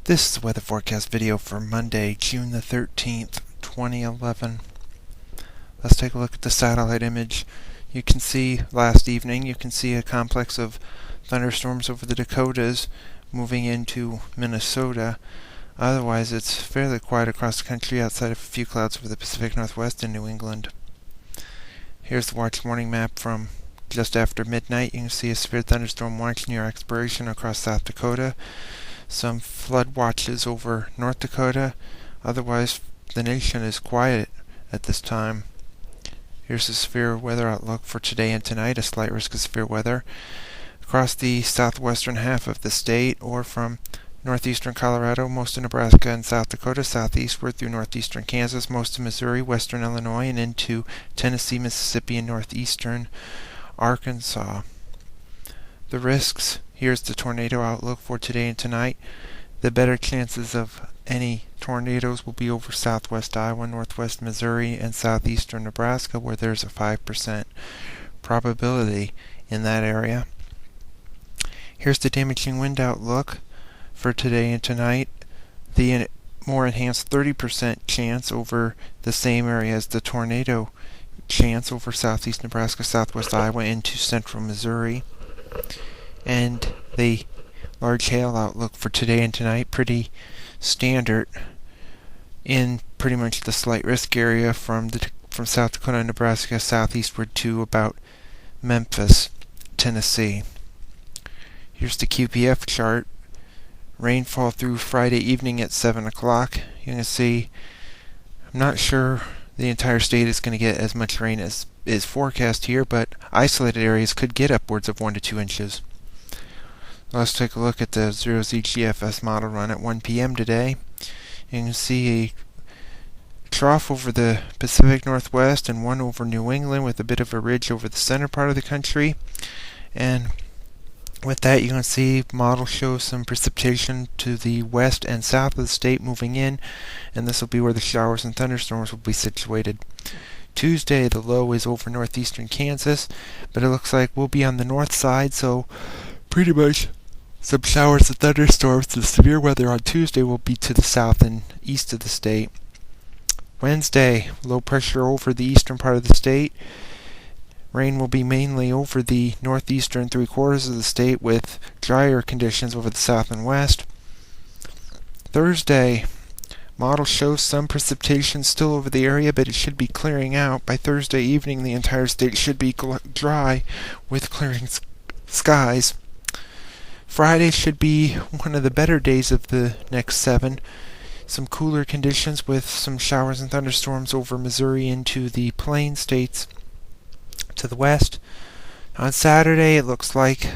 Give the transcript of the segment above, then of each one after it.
This is the weather forecast video for Monday, June the 13th, 2011. Let's take a look at the satellite image. You can see last evening, you can see a complex of thunderstorms over the Dakotas moving into Minnesota. Otherwise, it's fairly quiet across the country outside of a few clouds over the Pacific Northwest and New England. Here's the watch warning map from just after midnight. You can see a severe thunderstorm watch near expiration across South Dakota. Some flood watches over North Dakota. Otherwise, the nation is quiet at this time. Here's the severe weather outlook for today and tonight. A slight risk of severe weather across the southwestern half of the state, or from northeastern Colorado, most of Nebraska and South Dakota, southeastward through northeastern Kansas, most of Missouri, western Illinois, and into Tennessee, Mississippi, and northeastern Arkansas. The risks: here's the tornado outlook for today and tonight. The better chances of any tornadoes will be over southwest Iowa, northwest Missouri, and southeastern Nebraska, where there's a 5% probability in that area. Here's the damaging wind outlook for today and tonight. The more enhanced 30% chance over the same area as the tornado chance over southeast Nebraska, southwest Iowa, into central Missouri. And the large hail outlook for today and tonight, pretty standard in pretty much the slight risk area from South Dakota and Nebraska southeastward to about Memphis, Tennessee. Here's the QPF chart. Rainfall through Friday evening at 7 o'clock. You can see, I'm not sure the entire state is going to get as much rain as is forecast here, but isolated areas could get upwards of 1 to 2 inches. Let's take a look at the 0Z GFS Model Run at 1 p.m. today. You can see a trough over the Pacific Northwest and one over New England with a bit of a ridge over the center part of the country. And with that, you can see model shows some precipitation to the west and south of the state moving in, and this will be where the showers and thunderstorms will be situated. Tuesday, the low is over northeastern Kansas, but it looks like we'll be on the north side, so pretty much some showers and thunderstorms. The severe weather on Tuesday will be to the south and east of the state. Wednesday, low pressure over the eastern part of the state. Rain will be mainly over the northeastern 3/4 of the state, with drier conditions over the south and west. Thursday, model shows some precipitation still over the area, but it should be clearing out. By Thursday evening, the entire state should be dry with clearing skies. Friday should be one of the better days of the next 7. Some cooler conditions with some showers and thunderstorms over Missouri into the plain states to the west. On Saturday, it looks like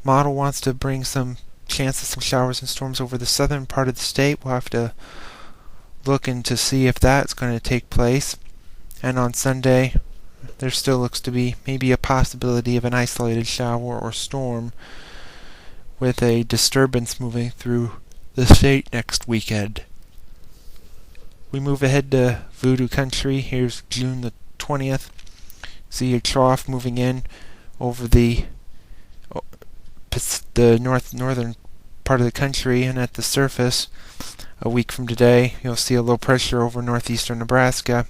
model wants to bring some chance of some showers and storms over the southern part of the state. We'll have to look in to see if that's going to take place. And on Sunday, there still looks to be maybe a possibility of an isolated shower or storm with a disturbance moving through the state next weekend. We move ahead to Voodoo Country. Here's June the 20th. See a trough moving in over the northern part of the country, and at the surface, a week from today, you'll see a low pressure over northeastern Nebraska.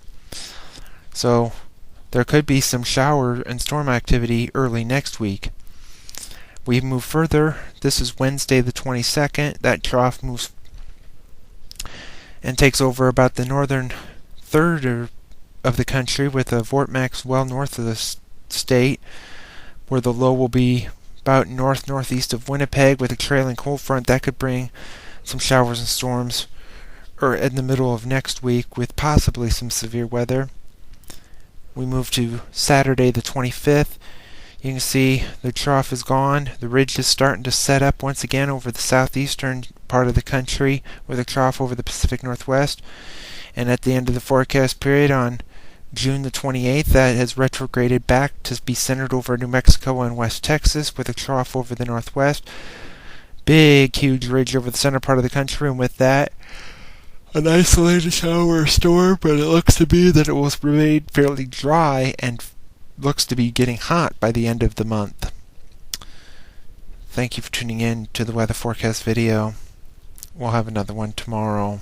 So there could be some shower and storm activity early next week. We move further. This is Wednesday the 22nd. That trough moves and takes over about the northern third of the country, with a vortex well north of the state, where the low will be about northeast of Winnipeg, with a trailing cold front that could bring some showers and storms in the middle of next week, with possibly some severe weather. We move to Saturday the 25th. You can see the trough is gone. The ridge is starting to set up once again over the southeastern part of the country, with a trough over the Pacific Northwest. And at the end of the forecast period on June the 28th, that has retrograded back to be centered over New Mexico and West Texas, with a trough over the northwest. Big, huge ridge over the center part of the country, and with that, an isolated shower or storm, but it looks to be that it will remain fairly dry and looks to be getting hot by the end of the month. Thank you for tuning in to the weather forecast video. we'll have another one tomorrow.